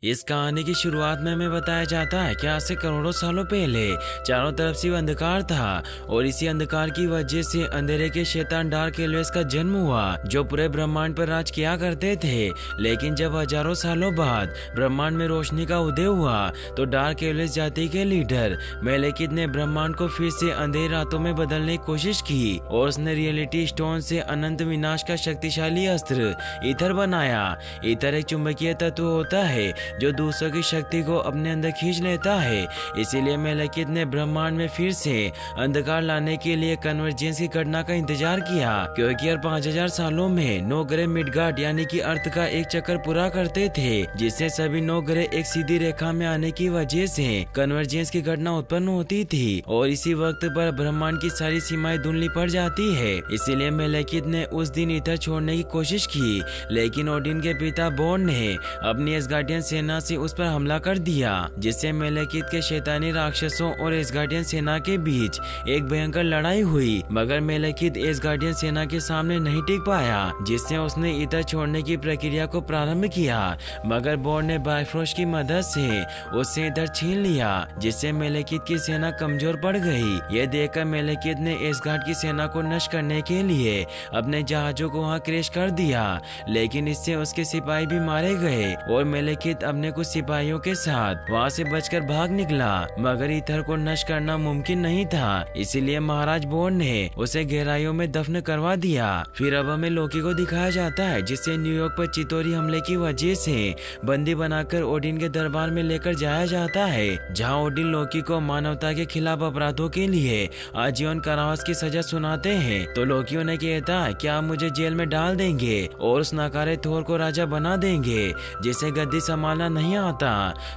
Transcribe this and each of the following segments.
इस कहानी की शुरुआत में हमें बताया जाता है कि आज से करोड़ों सालों पहले चारों तरफ से अंधकार था और इसी अंधकार की वजह से अंधेरे के शैतान डार्क एलियंस का जन्म हुआ जो पूरे ब्रह्मांड पर राज किया करते थे। लेकिन जब हजारों सालों बाद ब्रह्मांड में रोशनी का उदय हुआ तो डार्क एलियंस जाति के लीडर मेलेकित ने ब्रह्मांड को फिर से अंधेरे रातों में बदलने की कोशिश की और उसने रियलिटी स्टोन से अनंत विनाश का शक्तिशाली अस्त्र ईथर बनाया। ईथर एक चुंबकीय तत्व होता है जो दूसरों की शक्ति को अपने अंदर खींच लेता है। इसीलिए मेलेकित ने ब्रह्मांड में फिर से अंधकार लाने के लिए कन्वर्जेंस की घटना का इंतजार किया, क्योंकि हर 5000 सालों में 9 ग्रह मिडगार्ड यानी कि अर्थ का एक चक्कर पूरा करते थे, जिससे सभी 9 ग्रह एक सीधी रेखा में आने की वजह से कन्वर्जेंस की घटना उत्पन्न होती थी और इसी वक्त पर ब्रह्मांड की सारी सीमाएं धुंधली पड़ जाती है। इसीलिए मेलेकित ने उस दिन ईथर छोड़ने की कोशिश की, लेकिन ओडिन के पिता बोर्न ने अपनी एसगार्डियन सेना से उस पर हमला कर दिया, जिससे मेलेकित के शैतानी राक्षसों और एसगार्डियन सेना के बीच एक भयंकर लड़ाई हुई। मगर मेलेकित एसगार्डियन सेना के सामने नहीं टिक पाया, जिससे उसने ईथर छोड़ने की प्रक्रिया को प्रारंभ किया। मगर बोर्न ने बायफ्रोस्ट की मदद से उससे ईथर छीन लिया, जिससे मेलेकित की सेना कमजोर पड़ गई। यह देखकर मेलेकित ने एसगार्ड की सेना को नष्ट करने के लिए अपने जहाजों को वहां क्रैश कर दिया, लेकिन इससे उसके सिपाही भी मारे गए और मेलेकित अपने कुछ सिपाहियों के साथ वहां से बचकर भाग निकला। मगर ईथर को नष्ट करना मुमकिन नहीं था, इसीलिए महाराज बोर्न ने उसे गहराइयों में दफन करवा दिया। फिर अब हमें लोकी को दिखाया जाता है, जिसे न्यूयॉर्क पर चितौरी हमले की वजह से बंदी बनाकर ओडिन के दरबार में लेकर जाया जाता है, जहाँ ओडिन लोकी को मानवता के खिलाफ अपराधों के लिए आजीवन कारावास की सजा सुनाते हैं। तो लोकी उन्हें कहता है कि आप मुझे जेल में डाल देंगे और उस नकारे थोर को राजा बना देंगे जिसे गद्दी संभालना नहीं आता।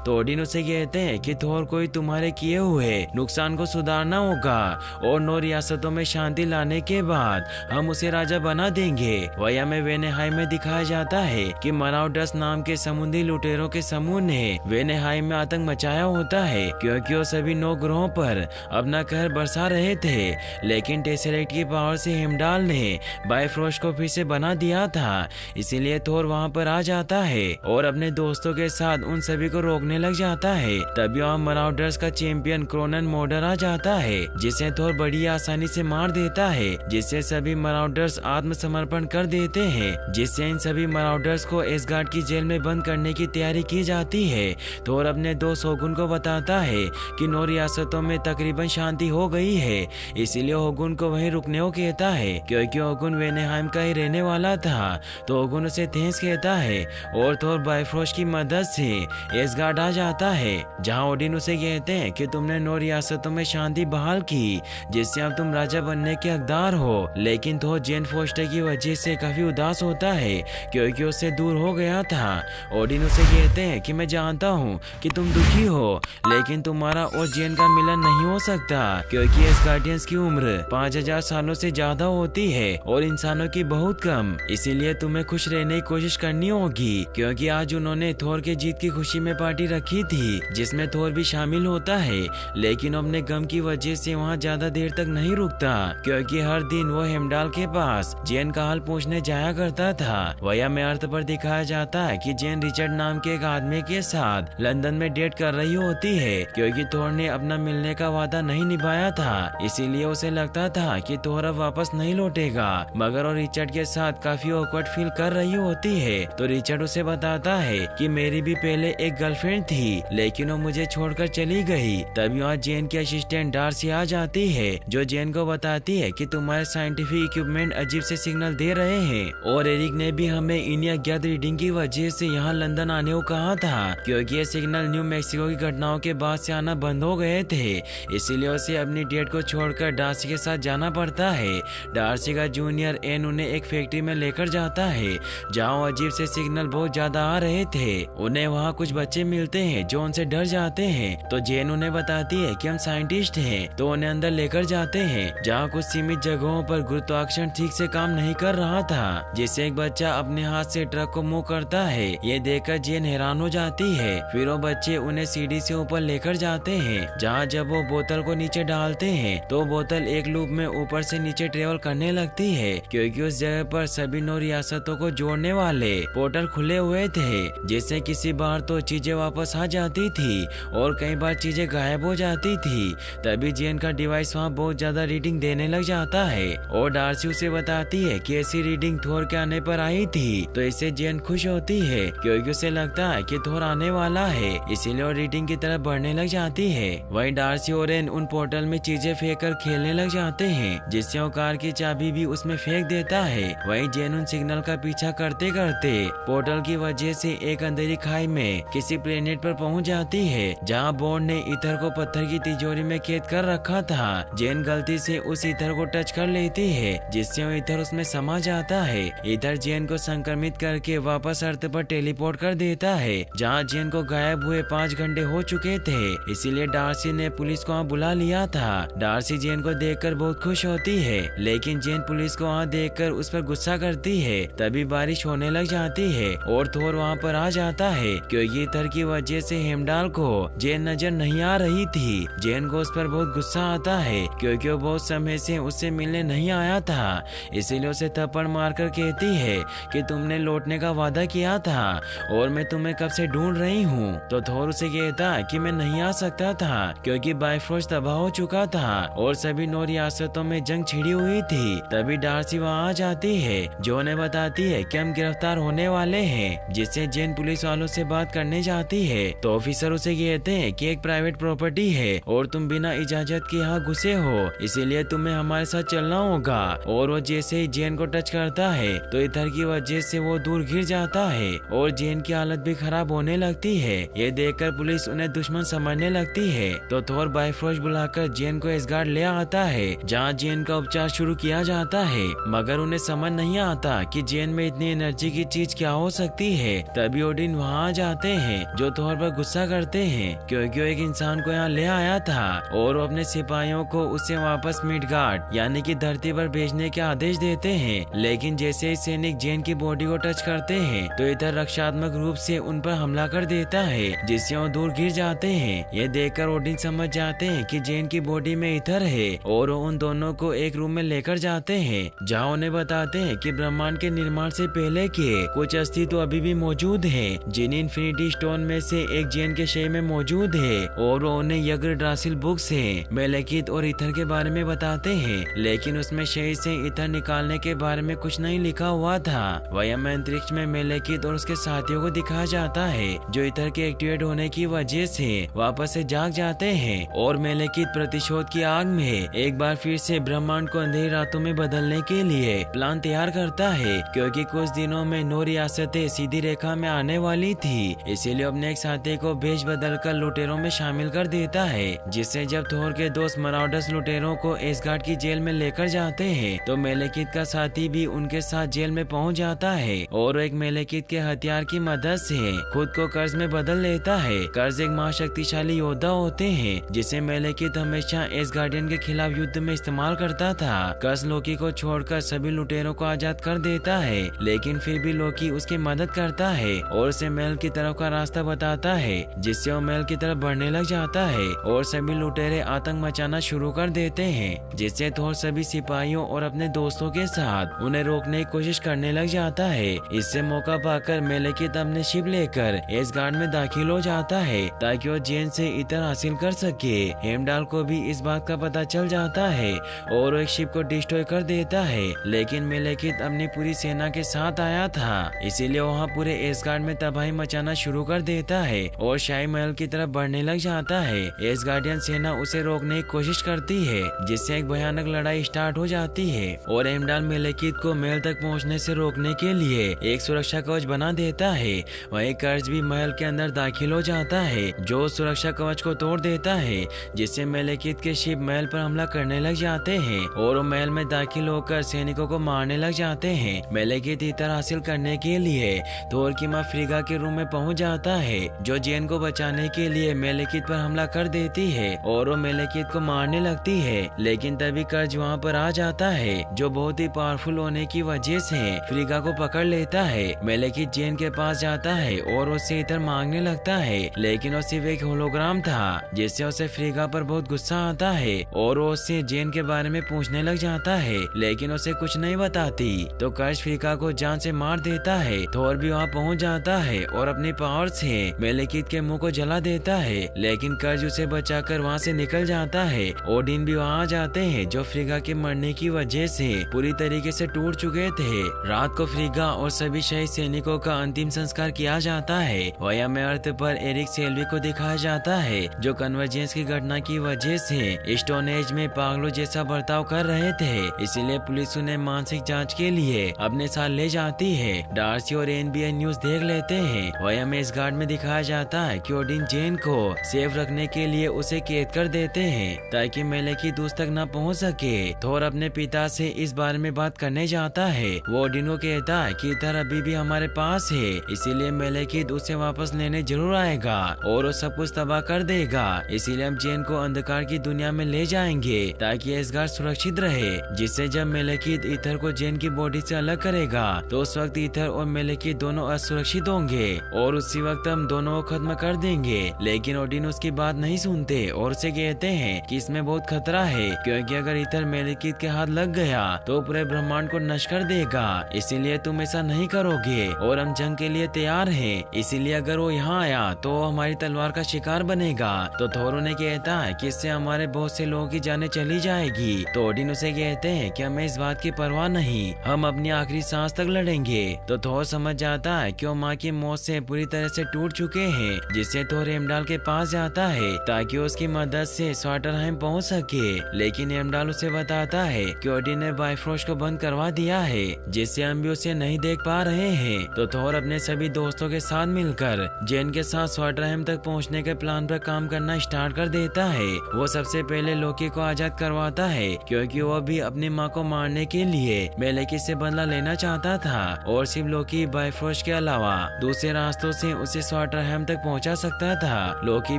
तो ओडिन उसे कहते हैं कि थोर को तुम्हारे किए हुए नुकसान को सुधारना होगा और 9 रियासतों में शांति लाने के बाद हम उसे राजा बना देंगे। वही हमें वेनेहाइम में दिखाया जाता है कि मराउडस नाम के समुद्री लुटेरों के समूह ने वेनेहाइम में आतंक मचाया होता है, क्योंकि वो सभी 9 ग्रहों पर अपना कहर बरसा रहे थे। लेकिन टेसरेक्ट की पावर से हेमडाल ने बायफ्रोस्ट को फिर से बना दिया था, इसीलिए थोर वहाँ पर आ जाता है और अपने दोस्तों के साथ उन सभी को रोकने लग जाता है। तभी वहाँ मराउडर्स का चैंपियन क्रोनन मोडर आ जाता है, जिसे थोर बड़ी आसानी से मार देता है, जिससे सभी मराउडर्स आत्मसमर्पण कर देते हैं, जिससे इन सभी मराउडर्स को एसगार्ड की जेल में बंद करने की तैयारी की जाती है। थोर अपने 2 शोगुन को बताता है कि 9 रियासतों में तकरीबन शांति हो गई है, इसीलिए होगुन को वहीं रुकने को कहता है, क्योंकि होगुन वेनेहाइम का ही रहने वाला था। तो होगुन उसे थैंक्स कहता है और थोर बायफ्रोस्ट की मदद से एसगार्ड आ जाता है, जहां ओडिन उसे कहते हैं कि तुमने 9 रियासतों में शांति बहाल की, जिससे अब तुम राजा बनने के हकदार हो। लेकिन थोर जेन फोस्टर की वजह से काफी उदास होता है, क्योंकि उससे दूर हो गया था। ओडिन उसे कहते हैं कि मैं जानता हूँ कि तुम दुखी हो, लेकिन तुम्हारा और जेन का मिलन नहीं हो सकता, क्योंकि एसगार्डियंस की उम्र 5000 सालों से ज्यादा होती है और इंसानों की बहुत कम। इसीलिए तुम्हें खुश रहने की कोशिश करनी होगी, क्योंकि आज उन्होंने थोर के जीत की खुशी में पार्टी रखी थी, जिसमें थोर भी शामिल होता है। लेकिन अपने गम की वजह से वहाँ ज्यादा देर तक नहीं रुकता, क्योंकि हर दिन वो हेमडाल के पास जेन का हाल पूछने जाया करता था। वह में अर्थ पर दिखाया जाता है कि जेन रिचर्ड नाम के एक आदमी के साथ लंदन में डेट कर रही होती है, क्योंकि थोर ने अपना मिलने का वादा नहीं निभाया था। इसीलिए उसे लगता था कि थोर अब वापस नहीं लौटेगा। मगर वो रिचर्ड के साथ काफी ऑकवर्ड फील कर रही होती है। तो रिचर्ड उसे बताता है कि मेरी भी पहले एक गर्लफ्रेंड थी, लेकिन वो मुझे छोड़कर चली गई। तभी वहाँ जेन की असिस्टेंट डार्सी आ जाती है, जो जेन को बताती है कि तुम्हारे साइंटिफिक इक्विपमेंट अजीब से सिग्नल दे रहे हैं और एरिक ने भी हमें इन अज्ञात रीडिंग की वजह से यहाँ लंदन आने को कहा था, क्योंकि ये सिग्नल न्यू मैक्सिको की घटनाओं के बाद से आना बंद हो गए थे। इसीलिए उसे अपनी डेट को छोड़कर डार्सी के साथ जाना पड़ता है। डार्सी का जूनियर एन उन्हें एक फैक्ट्री में लेकर जाता है, जहाँ अजीब से सिग्नल बहुत ज्यादा आ रहे थे। उन्हें वहाँ कुछ बच्चे मिलते हैं जो उनसे डर जाते हैं। तो जेन उन्हें बताती है कि हम साइंटिस्ट हैं, तो उन्हें अंदर लेकर जाते हैं, जहाँ कुछ सीमित जगहों पर गुरुत्वाकर्षण ठीक से काम नहीं कर रहा था, जिससे एक बच्चा अपने हाथ से ट्रक को मूव करता है। ये देखकर जेन हैरान हो जाती है। फिर वो बच्चे उन्हें सीढ़ी से ऊपर लेकर जाते हैं, जहाँ जब वो बोतल को नीचे डालते हैं तो बोतल एक लूप में ऊपर से नीचे ट्रेवल करने लगती है, क्योंकि उस जगह पर सभी 9 रियासतों को जोड़ने वाले पोर्टल खुले हुए थे, जिससे किसी बार तो चीजें वापस आ जाती थी और कई बार चीजें गायब हो जाती थी। तभी जेन का डिवाइस वहाँ बहुत ज्यादा रीडिंग देने लग जाता है और डार्सी उसे बताती है कि ऐसी रीडिंग थोर के आने पर आई थी। तो इससे जेन खुश होती है क्योंकि उसे लगता है कि थोर आने वाला है, इसीलिए वो रीडिंग की तरफ बढ़ने लग जाती है। वहीं डार्सी और एन उन पोर्टल में चीजें फेंक कर खेलने लग जाते हैं, जिससे वो कार की चाबी भी उसमें फेंक देता है। वहीं जेन उन सिग्नल का पीछा करते करते पोर्टल की वजह से एक अंधेरी खाई में किसी प्लेनेट पर पहुंच जाती है, जहां बॉन्ड ने ईथर को पत्थर की तिजोरी में कैद कर रखा था। जेन गलती से उस ईथर को टच कर लेती है, जिससे वो ईथर उसमें समा जाता है। ईथर जेन को संक्रमित करके वापस अर्थ पर टेलीपोर्ट कर देता है, जहां जेन को गायब हुए 5 घंटे हो चुके थे। इसीलिए डार्सी ने पुलिस को वहाँ बुला लिया था। डार्सी जेन को देखकर बहुत खुश होती है, लेकिन जेन पुलिस को वहाँ देखकर उस पर गुस्सा करती है। तभी बारिश होने लग जाती है और थोर वहाँ पर आ जाता है, क्योंकि ईथर की वजह से हेमडाल को जेन नजर नहीं आ रही थी। जेन को उस पर बहुत गुस्सा आता है, क्योंकि वो बहुत समय से उससे मिलने नहीं आया था। इसीलिए उसे थप्पड़ मारकर कहती है कि तुमने लौटने का वादा किया था और मैं तुम्हें कब से ढूंढ रही हूँ। तो थोर उसे कहता कि मैं नहीं आ सकता था, क्योंकि बाइफ्रोस्ट तबाह हो चुका था और सभी 9 रियासतों में जंग छिड़ी हुई थी। तभी डार्सी वहाँ आ जाती है, जो उन्हें बताती है कि हम गिरफ्तार होने वाले हैं, जिससे जेन पुलिस वालों से बात करने जाती है। तो ऑफिसर उसे कहते हैं कि एक प्राइवेट प्रॉपर्टी है और तुम बिना इजाजत के यहाँ घुसे हो, इसीलिए तुम्हें हमारे साथ चलना होगा। और वो जैसे ही जेन को टच करता है तो इधर की वजह से वो दूर गिर जाता है और जेन की हालत भी खराब होने लगती है। ये देखकर पुलिस उन्हें दुश्मन समझने लगती है। तो थोर बाइफ्रोस्ट बुलाकर जेन को एसगार्ड ले आता है, जहाँ जेन का उपचार शुरू किया जाता है, मगर उन्हें समझ नहीं आता कि जेन में इतनी एनर्जी की चीज क्या हो सकती है। तभी ओडिन वहाँ आ जाते हैं, जो थोर पर गुस्सा करते हैं, क्योंकि वो एक इंसान को यहाँ ले आया था और वो अपने सिपाहियों को उसे वापस मिडगार्ड यानी कि धरती पर भेजने के आदेश देते हैं। लेकिन जैसे ही सैनिक जेन की बॉडी को टच करते हैं तो इधर रक्षात्मक रूप से उन पर हमला कर देता है, जिससे वो दूर गिर जाते हैं। ये देखकर ओडिन समझ जाते हैं कि जेन की बॉडी में इथर है और वो उन दोनों को एक रूम में लेकर जाते हैं, जहाँ उन्हें बताते हैं कि ब्रह्मांड के निर्माण से पहले के कुछ अस्तित्व अभी भी मौजूद है, जिन्हें इन्फिनिटी स्टोन में से एक जेन के शय में मौजूद है। और वो उन्हें यग्रड्रासिल बुक से मेलेकित और इथर के बारे में बताते हैं, लेकिन उसमें शय से इथर निकालने के बारे में कुछ नहीं लिखा हुआ था। वही हमें अंतरिक्ष में मेलेकित और उसके साथियों को दिखाया जाता है, जो इथर के एक्टिवेट होने की वजह से वापस से जाग जाते हैं और मेलेकित प्रतिशोध की आग में एक बार फिर से ब्रह्मांड को अंधेरी रातों में बदलने के लिए प्लान तैयार करता है, क्योंकि कुछ दिनों में 9 रियासतें सीधी रेखा में आने वाली थी। इसीलिए अपने एक साथी को भेज बदल कर लुटेरों में शामिल कर देता है, जिससे जब थोर के दोस्त मराउडस लुटेरों को एसगार्ड की जेल में लेकर जाते हैं तो मेलेकित का साथी भी उनके साथ जेल में पहुंच जाता है और एक मेलेकित के हथियार की मदद से खुद को कर्ज में बदल लेता है। कर्ज एक महाशक्तिशाली योद्धा होते हैं, जिसे मेलेकित हमेशा एसगार्डियन के खिलाफ युद्ध में इस्तेमाल करता था। कर्ज लोकी को छोड़कर सभी लुटेरों को आजाद कर देता है, लेकिन फिर भी लोकी उसकी मदद करता है और उसे महल की तरफ का रास्ता बताता है, जिससे वो महल की तरफ बढ़ने लग जाता है और सभी लुटेरे आतंक मचाना शुरू कर देते हैं, जिससे थोर सभी सिपाहियों और अपने दोस्तों के साथ उन्हें रोकने की कोशिश करने लग जाता है। इससे मौका पाकर मेलेकित अपने शिप लेकर एसगार्ड में दाखिल हो जाता है, ताकि वो जेन से इतर हासिल कर सके। हेमडाल को भी इस बात का पता चल जाता है और वो एक शिप को डिस्ट्रॉय कर देता है, लेकिन मेलेकित अपनी पूरी सेना के साथ आया था, इसीलिए वहाँ पूरे एसगार्ड में तबाही मचाना शुरू कर देता है और शाही महल की तरफ बढ़ने लग जाता है। एसगार्डियन सेना उसे रोकने की कोशिश करती है, जिससे एक भयानक लड़ाई स्टार्ट हो जाती है और हेमडाल मेलेकित को महल तक पहुंचने से रोकने के लिए एक सुरक्षा कवच बना देता है। वहीं कर्ज भी महल के अंदर दाखिल हो जाता है, जो सुरक्षा कवच को तोड़ देता है, जिससे मेलेकित के शिप महल पर हमला करने लग जाते हैं और वो महल में दाखिल होकर सैनिकों को मारने लग जाते हैं। मेलेकित इतर हासिल करने के लिए थोर की माँ फ्रीगा के रूम में पहुंच जाता है, जो जेन को बचाने के लिए मेलेकित पर हमला कर देती है और वो मेलेकित को मारने लगती है। लेकिन तभी कर्ज वहाँ पर आ जाता है, जो बहुत ही पावरफुल होने की वजह से फ्रीगा को पकड़ लेता है। मेलेकित जेन के पास जाता है और उससे इतर मांगने लगता है, लेकिन वो सिर्फ एक होलोग्राम था, जिससे उसे फ्रीगा पर बहुत गुस्सा आता है और वो उससे जेन के बारे में पूछने लग जाता है, लेकिन उसे कुछ नहीं बताती। तो कर्ज फ्रीगा को जान से मार देता है। थोर भी वहाँ पहुँच जाता है है और अपनी पावर से मेलेकित के मुंह को जला देता है, लेकिन कर्ज उसे बचाकर वहाँ से निकल जाता है। ओडिन भी वहाँ आ जाते हैं जो फ्रिगा के मरने की वजह से पूरी तरीके से टूट चुके थे। रात को फ्रिगा और सभी शहीद सैनिकों का अंतिम संस्कार किया जाता है। वया में अर्थ पर एरिक सेल्वी को दिखाया जाता है जो कन्वर्जेंस की घटना की वजह से स्टोन एज में पागलों जैसा बर्ताव कर रहे थे, इसीलिए पुलिस उन्हें मानसिक जांच के लिए अपने साथ ले जाती है। डार्सी और एनबीएन न्यूज देख लेते हैं। वया में इस गार्ड में दिखाया जाता है कि ओडिन जेन को सेफ रखने के लिए उसे कैद कर देते हैं ताकि मेलेकित उस तक न पहुंच सके। थोर अपने पिता से इस बारे में बात करने जाता है। वो ओडिन को कहता है कि इथर अभी भी हमारे पास है, इसीलिए मेलेकित उसे वापस लेने जरूर आएगा और वो सब कुछ तबाह कर देगा। इसीलिए हम जेन को अंधकार की दुनिया में ले जाएंगे ताकि एसगार्ड सुरक्षित रहे, जिससे जब मेलेकित इथर को जेन की बॉडी से अलग करेगा तो उस वक्त इथर और मेलेकित दोनों असुरक्षित होंगे और उसी वक्त हम दोनों को खत्म कर देंगे। लेकिन ओडिन उसकी बात नहीं सुनते और उसे कहते हैं कि इसमें बहुत खतरा है, क्योंकि अगर इथर मेलेकित के हाथ लग गया तो पूरे ब्रह्मांड को नष्ट कर देगा, इसीलिए तुम ऐसा नहीं करोगे और हम जंग के लिए तैयार हैं। इसीलिए अगर वो यहाँ आया तो हमारी तलवार का शिकार बनेगा। तो थोर उन्हें कहता है कि इससे हमारे बहुत से लोगों की जानें चली जाएगी। तो ओडिन उसे कहते हैं कि हमें इस बात की परवाह नहीं, हम अपनी आखिरी सांस तक लड़ेंगे। तो थोर समझ जाता है कि वो माँ की मौत से पूरी तरह से टूट चुके हैं, जिससे थोर हेमडाल के पास जाता है ताकि उसकी मदद से स्वाटरहाइम पहुंच सके। लेकिन हेमडाल उसे बताता है कि ओडिन ने बाइफ्रोस्ट को बंद करवा दिया है, जिससे हम भी उसे नहीं देख पा रहे हैं। तो थोर अपने सभी दोस्तों के साथ मिलकर जेन के साथ स्वाटरहाइम तक पहुंचने के प्लान पर काम करना स्टार्ट कर देता है। वो सबसे पहले लोकी को आजाद करवाता है, क्योंकि वो भी अपनी माँ को मारने के लिए मेलेकित से बदला लेना चाहता था और सिर्फ लोकी बाइफ्रोस्ट के अलावा दूसरे रास्तों से उसे स्वाटरहाइम तक पहुंचा सकता था। लोकी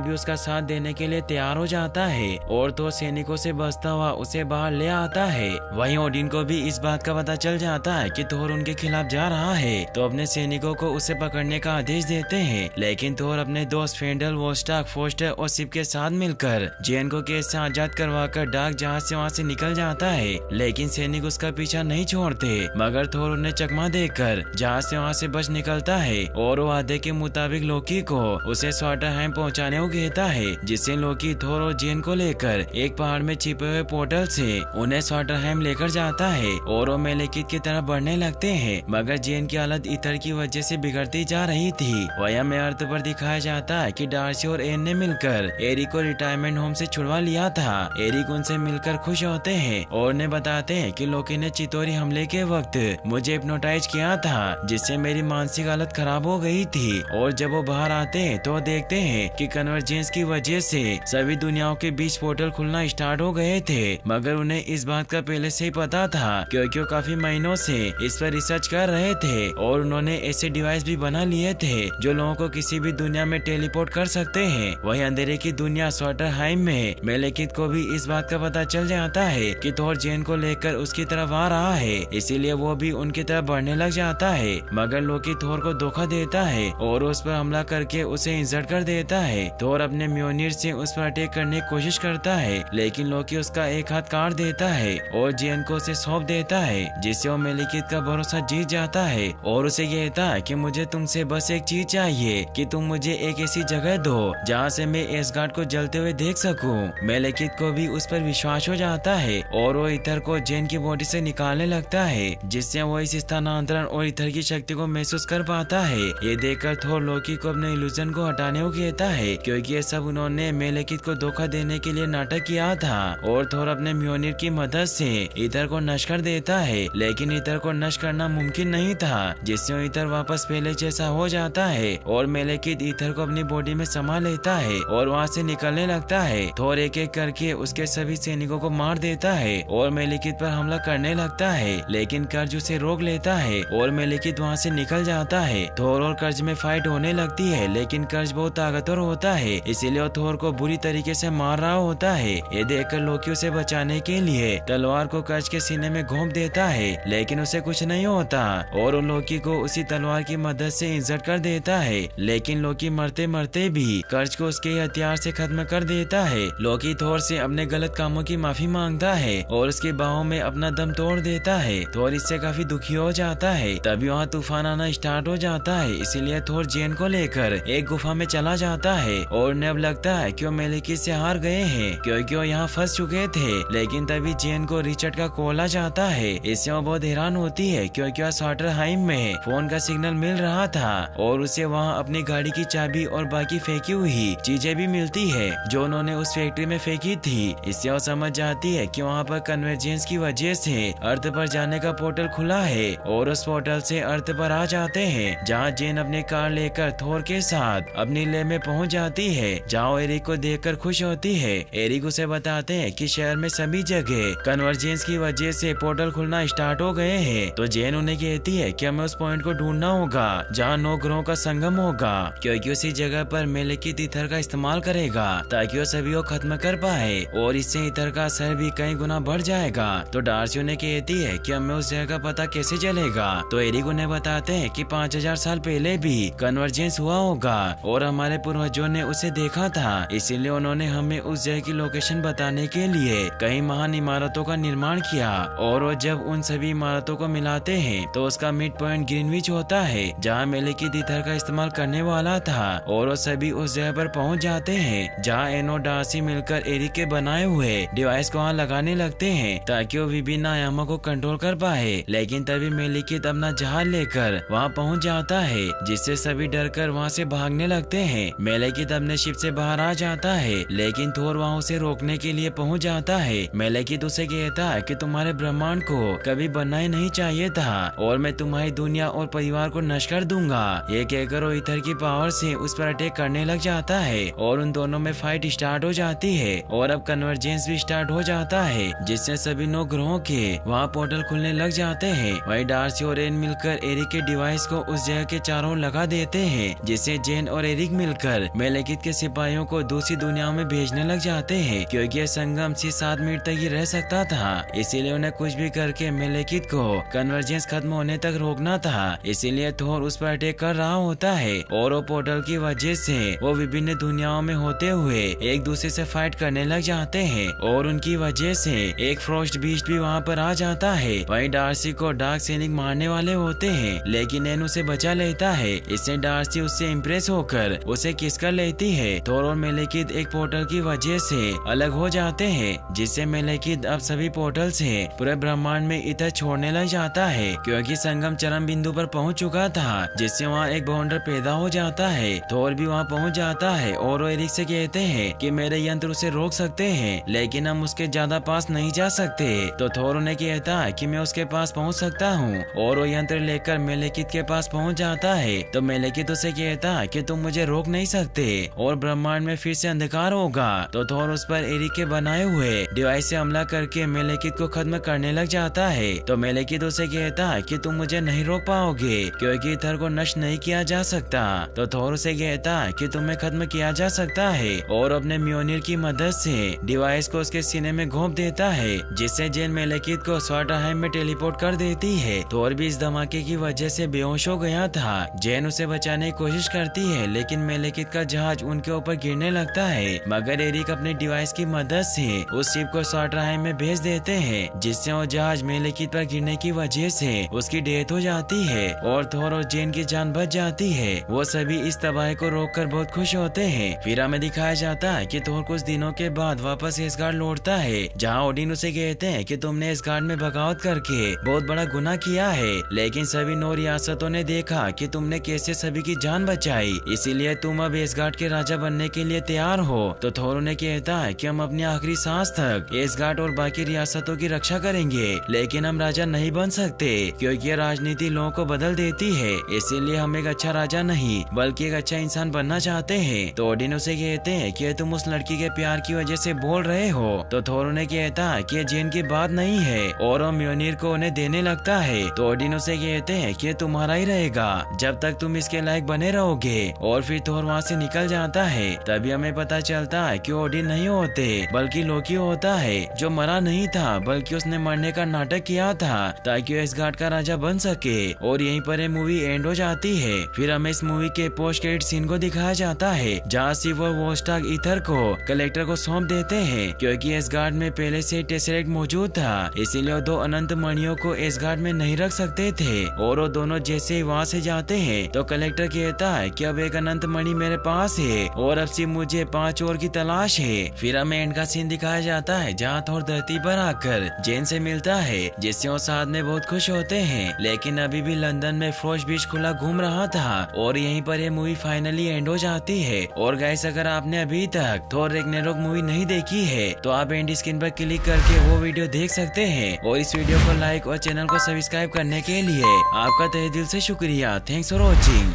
भी उसका साथ देने के लिए तैयार हो जाता है और तो सैनिकों से बचता हुआ उसे बाहर ले आता है। वहीं ओडिन को भी इस बात का पता चल जाता है कि थोर उनके खिलाफ जा रहा है, तो अपने सैनिकों को उसे पकड़ने का आदेश देते हैं। लेकिन थोर अपने दोस्त फेंडल, वोस्टाक, फोस्टर और सिप के साथ मिलकर जेन को केस से आजाद करवाकर डाक जहाज से वहाँ से निकल जाता है। लेकिन सैनिक उसका पीछा नहीं छोड़ते, मगर थोर उन्हें चकमा देकर जहाज से वहाँ से बच निकलता है और वो वादे के मुताबिक लोकी को उसे स्वाटरहाइम पहुँचाने को कहता है, जिससे लोकी थोर और जेन को लेकर एक पहाड़ में छिपे हुए पोर्टल से उन्हें स्वाटरहाइम लेकर जाता है और वो मेलेकित की तरफ बढ़ने लगते हैं। मगर जेन की हालत इथर की वजह से बिगड़ती जा रही थी। वया में अर्थ पर दिखाया जाता है कि डार्सी और एन ने मिलकर एरिक को रिटायरमेंट होम से छुड़वा लिया था। एरिक उनसे मिलकर खुश होते हैं और उन्हें बताते हैं कि लोकी ने चितोरी हमले के वक्त मुझे हिप्नोटाइज किया था, जिससे मेरी मानसिक हालत खराब हो गई थी। और जब वो बाहर आते हैं तो देखते हैं कि कन्वर्जेंस की वजह से सभी दुनियाओं के बीच पोर्टल खुलना स्टार्ट हो गए थे, मगर उन्हें इस बात का पहले से ही पता था, क्योंकि वो काफी महीनों से इस पर रिसर्च कर रहे थे और उन्होंने ऐसे डिवाइस भी बना लिए थे जो लोगों को किसी भी दुनिया में टेलीपोर्ट कर सकते हैं। वहीं अंधेरे की दुनिया स्वाटरहाइम में मेलेकित को भी इस बात का पता चल जाता है कि थोर जेन को लेकर उसकी तरफ आ रहा है, इसीलिए वो भी उनकी तरफ बढ़ने लग जाता है। मगर लोकी थोर को धोखा देता है और उस पर हमला करके उसे इंसर्ट कर देता है। थोर अपने म्योनिर से उस पर अटैक करने की कोशिश करता है, लेकिन लोकी उसका एक हाथ काट देता है और जेन को उसे सौंप देता है, जिससे वो मेलेकित का भरोसा जीत जाता है और उसे कहता है कि मुझे तुमसे बस एक चीज चाहिए कि तुम मुझे एक ऐसी जगह दो जहाँ से मैं एसगार्ड को जलते हुए देख सकूं। मेलेकित को भी उस पर विश्वास हो जाता है और वो इथर को जेन की बॉडी से निकालने लगता है, जिससे वो इस स्थानांतरण और इथर की शक्ति को महसूस कर पाता है। ये देखकर थोर लोकी को अपने इल्यूजन को हटाने को कहता है, क्योंकि ये सब उन्होंने मेलेकित को धोखा देने के लिए नाटक किया था। और थोर अपने म्योनिर की मदद से इथर को नष्ट कर देता है, लेकिन इथर को नष्ट करना मुमकिन नहीं था, जिससे इथर वापस पहले जैसा हो जाता है और मेलेकित इथर को अपनी बॉडी में समा लेता है और वहाँ से निकलने लगता है। थोर एक एक करके उसके सभी सैनिकों को मार देता है और मेलेकित पर हमला करने लगता है, लेकिन कर्ज उसे रोक लेता है और मेलेकित वहाँ से निकल जाता है। थोर और कर्ज में फाइट होने लगती है, लेकिन कर्ज बहुत ताकतवर होता है, इसीलिए वो थोर को बुरी तरीके से मार रहा होता है। ये देखकर लोकी उसे बचाने के लिए तलवार को कर्ज के सीने में घोंप देता है, लेकिन उसे कुछ नहीं होता और वो लोकी को उसी तलवार की मदद से इंजर्ड कर देता है। लेकिन लोकी मरते मरते भी कर्ज को उसके हथियार से खत्म कर देता है। लोकी थोर से अपने गलत कामों की माफी मांगता है और उसके बाहों में अपना दम तोड़ देता है। थोर इससे काफी दुखी हो जाता है। तभी वहाँ तूफान आना स्टार्ट हो जाता है इसीलिए थोर जेन को लेकर एक गुफा में चला जाता है और उन्हें अब लगता है कि वो मेलेकित से हार गए हैं क्योंकि वो यहाँ फंस चुके थे। लेकिन तभी जेन को रिचर्ड का कॉल आ जाता है। इससे वो बहुत हैरान होती है क्योंकि वह सॉटरहाइम में फोन का सिग्नल मिल रहा था और उसे वहाँ अपनी गाड़ी की चाबी और बाकी फेंकी हुई चीजें भी मिलती है जो उन्होंने उस फैक्ट्री में फेंकी थी। इससे वो समझ जाती है कि वहाँ पर कन्वर्जेंस की वजह से अर्थ पर जाने का पोर्टल खुला है और उस पोर्टल से अर्थ पर आ जाते हैं, जहाँ जेन अपनी कार लेकर थोर के साथ अपनी ले में पहुँच जाती है, जहाँ एरिक को देखकर खुश होती है। एरिक उसे बताते हैं कि शहर में सभी जगह कन्वर्जेंस की वजह से पोर्टल खुलना स्टार्ट हो गए हैं। तो जेन उन्हें कहती है कि हमें उस पॉइंट को ढूंढना होगा जहाँ 9 ग्रहों का संगम होगा, क्योंकि उसी जगह पर मेलेकित ईथर का इस्तेमाल करेगा ताकि वो सभी को खत्म कर पाए और इससे ईथर का असर भी कई गुना बढ़ जाएगा। तो डार्सी उन्हें कहती है कि हमें उस जगह का पता कैसे चलेगा। तो एरिक उन्हें बताते हैं कि 5000 साल पहले भी कन्वर्जेंस हुआ होगा और हमारे पूर्वजों ने उसे देखा था, इसीलिए उन्होंने हमें उस जगह की लोकेशन बताने के लिए कई महान इमारतों का निर्माण किया और वो जब उन सभी इमारतों को मिलाते हैं तो उसका मिड पॉइंट ग्रीनविच होता है, जहाँ मेलेकित ईथर का इस्तेमाल करने वाला था और वो सभी उस जगह पर पहुंच जाते हैं, जहाँ एनो डार्सी मिलकर एरिक के बनाए हुए डिवाइस को वहाँ लगाने लगते हैं ताकि वो विभिन्न आयामों को कंट्रोल कर पाए। लेकिन तभी मेलेकित अपना जहाज लेकर वहाँ पहुँच जाता है, जिससे सभी डर कर वहाँ से भागने लगते हैं। मेलेकित अपने शिप से बाहर आ जाता है, लेकिन थोर वहाँ उसे रोकने के लिए पहुँच जाता है। मेलेकित उसे कहता है कि तुम्हारे ब्रह्मांड को कभी बनना ही नहीं चाहिए था और मैं तुम्हारी दुनिया और परिवार को नष्ट कर दूंगा। ये कहकर वो ईथर की पावर से उस पर अटैक करने लग जाता है और उन दोनों में फाइट स्टार्ट हो जाती है और अब कन्वर्जेंस भी स्टार्ट हो जाता है, जिससे सभी 9 ग्रहों के वहाँ पोर्टल खुलने लग जाते हैं। वही डार्सी और एन मिलकर एरिक के डिवाइस को उस जगह के चारों लगा देते हैं, जिससे जेन और एरिक मिलकर मेलेकित के सिपाहियों को दूसरी दुनिया में भेजने लग जाते हैं, क्योंकि यह संगम सिर्फ 7 मिनट तक ही रह सकता था। इसीलिए उन्हें कुछ भी करके मेलेकित को कन्वर्जेंस खत्म होने तक रोकना था। इसीलिए थोर उस पर अटैक कर रहा होता है और वो पोर्टल की वजह से वो विभिन्न दुनियाओं में होते हुए एक दूसरे से फाइट करने लग जाते हैं और उनकी वजह से एक फ्रॉस्ट बीस्ट भी वहाँ पर आ जाता है। वहीं डार्सी को डार्क सैनिक मारने वाले होते हैं, लेकिन एन उसे बचा लेता है। इससे डार्सी उससे इम्प्रेस होकर उसे किस कर लेती है। थोर और मेलेकित एक पोर्टल की वजह से अलग हो जाते हैं, जिससे मेलेकित अब सभी पोर्टल से पूरे ब्रह्मांड में ईथर छोड़ने लग जाता है, क्योंकि संगम चरम बिंदु पर पहुंच चुका था, जिससे वहाँ एक बाउंडर पैदा हो जाता है। थोर भी वहाँ पहुंच जाता है और वो एरिक से कहते हैं कि मेरे यंत्र उसे रोक सकते हैं, लेकिन हम उसके ज्यादा पास नहीं जा सकते। तो थोर उन्हें कहता है कि मैं उसके पास पहुंच सकता हूँ और वो यंत्र लेकर मेलेकित के पास पहुंच जाता है। तो मेलेकित उसे कहता है कि तुम मुझे रोक नहीं सकते और ब्रह्मांड में फिर से अंधकार होगा। तो थोर उस पर एरिक के बनाए हुए डिवाइस से हमला करके मेलेकित को खत्म करने लग जाता है। तो मेलेकित उसे कहता है कि तुम मुझे नहीं रोक पाओगे क्योंकि ईथर को नष्ट नहीं किया जा सकता। तो थोर उसे कहता है कि तुम्हें खत्म किया जा सकता है और अपने म्योनिर की मदद से डिवाइस को उसके सीने में घोंप देता है, जिससे जेन मेलेकित को सॉटरहाइम में टेलीपोर्ट कर देती है। थोर भी इस धमाके की वजह से बेहोश हो गया था। जेन उसे बचाने की कोशिश करती है, लेकिन मेलेकित का जहाज उनके ऊपर गिरने लगता है, मगर एरिक अपने डिवाइस की मदद से उस शिप को सॉटरहाइम में भेज देते हैं, जिससे वो जहाज मेलेकित पर गिरने की वजह से उसकी डेथ हो जाती है और थोर और जेन की जान बच जाती है। वो सभी इस तबाही को रोककर बहुत खुश होते हैं। फिर हमें दिखाया जाता है कि थोर कुछ दिनों के बाद वापस एसगार्ड लौटता है, जहाँ ओडिन उसे कहते हैं कि तुमने एसगार्ड में बगावत करके बहुत बड़ा गुनाह किया है, लेकिन सभी 9 रियासतों ने देखा कि तुमने कैसे सभी की जान बचाई, इसीलिए तुम अब एसगार्ड के राजा बनने के लिए तैयार हो। तो थोर उन्हें कहता है कि हम अपनी आखिरी सांस तक एसगार्ड और बाकी रियासतों की रक्षा करेंगे, लेकिन हम राजा नहीं बन सकते क्योंकि ये राजनीति लोगों को बदल देती है। इसीलिए हम एक अच्छा राजा नहीं बल्कि एक अच्छा इंसान बनना चाहते हैं। तो ओडिन उसे कहते हैं कि तुम उस लड़की के प्यार की वजह से बोल रहे हो। तो थोर उन्हें कहता है कि जेन की बात नहीं है और वो म्योनिर को उन्हें देने लगता है। तो ओडिन उसे कहते हैं कि तुम्हारा ही रहेगा जब तक तुम इसके लायक बने रहोगे, और फिर थोर वहाँ से निकल जाता है। तभी हमें पता चलता है कि ओडिन नहीं होते बल्कि लोकी होता है, जो मरा नहीं था बल्कि उसने मरने का नाटक किया था ताकि वो एसगार्ड का राजा बन सके। और यहीं पर ये मूवी एंड हो जाती है। फिर हमें इस मूवी के पोस्ट क्रेडिट सीन को दिखाया जाता है, जहाँ सिर्फ वो वोस्टाग ईथर को कलेक्टर को सौंप देते हैं, क्योंकि एसगार्ड में पहले से टेसरेक्ट मौजूद था, इसीलिए वो 2 अनंत मणियों को एसगार्ड में नहीं रख सकते थे और वो दोनों जैसे ही वहाँ से जाते हैं तो कलेक्टर कहता है कि अब एक अनंत मणि मेरे पास है और अब सिर्फ मुझे 5 और की तलाश है। फिर हमें एंड का सीन दिखाया जाता है जहाँ थोर धरती पर आकर जेन से मिलता है, जिससे वो साथ में बहुत खुश होते हैं। लेकिन अभी भी लंदन में फ्रोस्ट बीच खुला घूम रहा था और यहीं पर ये मूवी फाइनली एंड हो जाती है। और गाइस, अगर आपने अभी तक थोर रैग्नारोक मूवी नहीं देखी है तो आप एंड स्क्रीन पर क्लिक करके वो वीडियो देख सकते हैं। और इस वीडियो को लाइक और चैनल को सब्सक्राइब करने के लिए आपका तहे दिल से शुक्रिया। Thanks for watching.